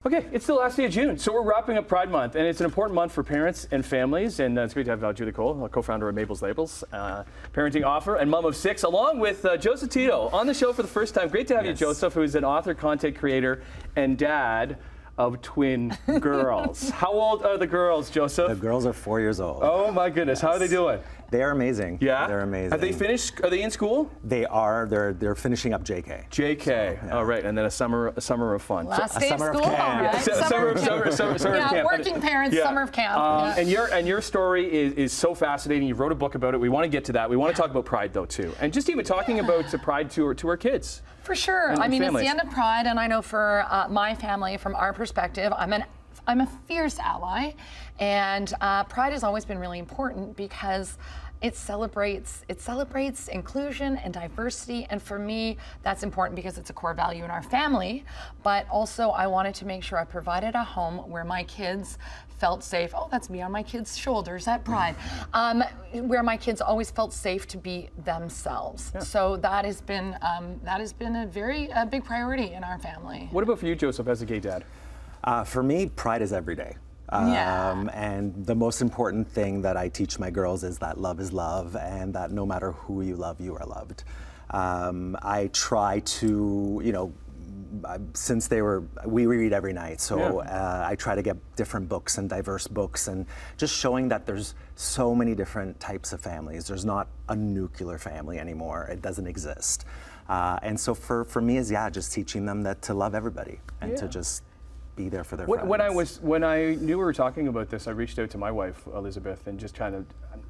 Okay, it's the last day of June, so we're wrapping up Pride Month, and it's an important month for parents and families, and it's great to have Julie Cole, co-founder of Mabel's Labels, parenting author and mom of 6, along with Joseph Tito on the show for the first time. Great to have you, Joseph, who's an author, content creator, and dad of twin girls. How old are the girls, Joseph? The girls are 4 years old. Oh my goodness, Yes. How are they doing? They are amazing. Yeah? They're amazing. Have they finished? Are they in school? They are. They're finishing up JK. JK. So, yeah. All right, and then a summer of fun. Last day of summer of school, camp. all right. Summer of Yeah, camp. working parents, summer of camp. And your story is so fascinating. You wrote a book about it. We want to get to that. We want to talk about Pride though too, and just even talking about Pride to our kids. For sure. And I mean, families. it's the end of Pride, and I know for my family, from our perspective, I'm a fierce ally, and Pride has always been really important because it celebrates inclusion and diversity, and for me that's important because it's a core value in our family. But also I wanted to make sure I provided a home where my kids felt safe. Oh, that's me on my kids' shoulders at Pride. Where my kids always felt safe to be themselves. Yeah. So that has been a very big priority in our family. What about for you, Joseph, as a gay dad? For me, Pride is every day. And the most important thing that I teach my girls is that love is love, and that no matter who you love, you are loved. I try to, since we read every night, so I try to get different books and diverse books, and just showing that there's so many different types of families. There's not a nuclear family anymore. It doesn't exist. And so for me is, just teaching them that to love everybody and to just be there for their friends. When I knew we were talking about this, I reached out to my wife Elizabeth and just kind of,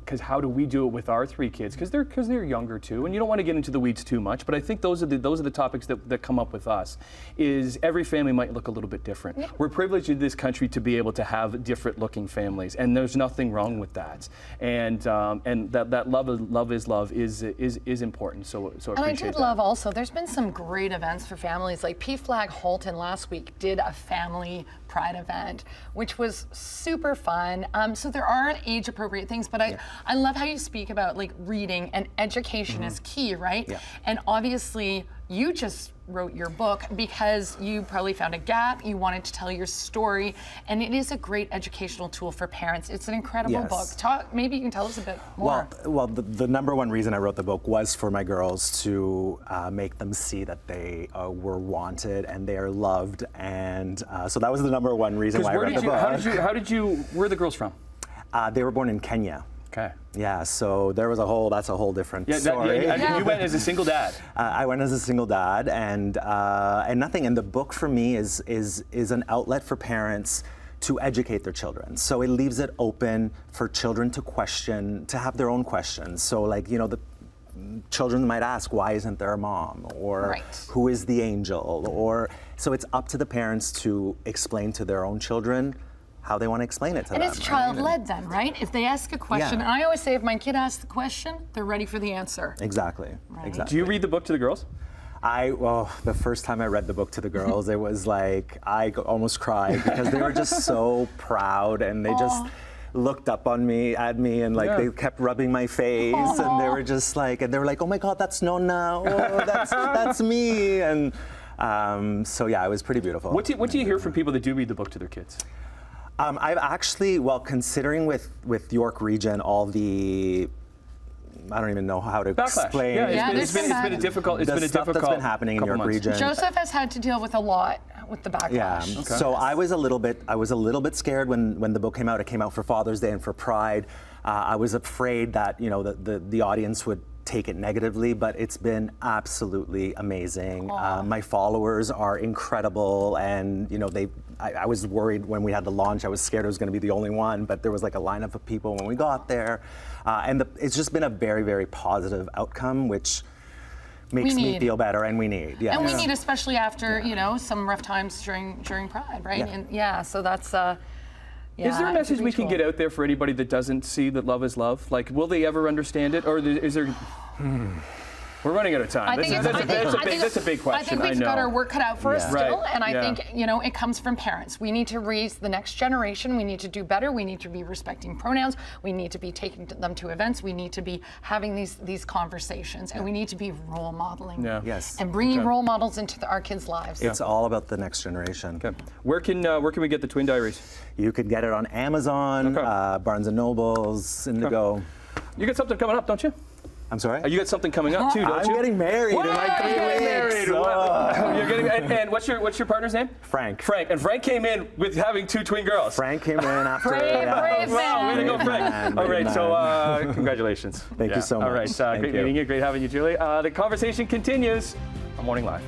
because how do we do it with our 3 kids? Because they're younger too, and you don't want to get into the weeds too much. But I think those are the topics that come up with us. Is every family might look a little bit different. Yeah. We're privileged in this country to be able to have different looking families, and there's nothing wrong with that. And that love is love is important. So I appreciate and I did that. love also. There's been some great events for families. Like P-Flag Halton last week did a family Pride event, which was super fun. So there are age-appropriate things, but I love how you speak about like reading and education is key, right? Yeah. And obviously you just wrote your book because you probably found a gap, you wanted to tell your story, and it is a great educational tool for parents. It's an incredible book. Maybe you can tell us a bit more. Well, the number one reason I wrote the book was for my girls to make them see that they were wanted and they are loved, and so that was the number one reason why I wrote the book. Where are the girls from? They were born in Kenya. Okay. Yeah, so that's a whole different story. You went as a single dad. I went as a single dad, and nothing. And the book for me is an outlet for parents to educate their children. So it leaves it open for children to question, to have their own questions. So like, the children might ask, why isn't there a mom? Or who is the angel? Or so it's up to the parents to explain to their own children how they want to explain it to them. And it's child-led then, right? If they ask a question, and I always say if my kid asks the question, they're ready for the answer. Exactly. Do you read the book to the girls? The first time I read the book to the girls, it was like, I almost cried because they were just so proud, and they just looked up at me, and like they kept rubbing my face, and they were just like, oh my God, that's Nonna, oh, that's me, and so yeah, it was pretty beautiful. What do you hear from people that do read the book to their kids? I've actually, considering with York Region, all the, I don't even know how to explain. It's been a difficult. That's been happening in York Region. Joseph has had to deal with a lot with the backlash. Yeah. Okay. So I was a little bit scared when the book came out. It came out for Father's Day and for Pride. I was afraid that the audience would take it negatively, but it's been absolutely amazing. My followers are incredible, and I was worried when we had the launch. I was scared I was going to be the only one, but there was like a lineup of people when we got there, and it's just been a very, very positive outcome, which makes me feel better, and we need. And we need, especially after some rough times during Pride, right? And so that's. Is there a message we can get out there for anybody that doesn't see that love is love? Like, will they ever understand it, or is there? We're running out of time. That's a big question. I think we've got our work cut out for us Yeah. still, Right. and I Yeah. think it comes from parents. We need to raise the next generation. We need to do better. We need to be respecting pronouns. We need to be taking them to events. We need to be having these conversations, and we need to be role modeling. Yeah. Yes. And bringing role models into our kids' lives. It's all about the next generation. Okay. Where can we get the Twin Diaries? You can get it on Amazon, Okay. Barnes & Nobles, Indigo. You got something coming up, don't you? I'm sorry? You got something coming up too, don't I'm you? getting married in like 3 You're weeks. getting married. Oh. You're getting, and what's your partner's name? Frank. Frank. And Frank came in with having 2 twin girls. Frank came in after. Brave Wow, way to go, Brave Frank. man, All brave right, so man. congratulations. Thank you so All right, much. Thank great you. meeting you. Great having you, Julie. The conversation continues on Morning Live.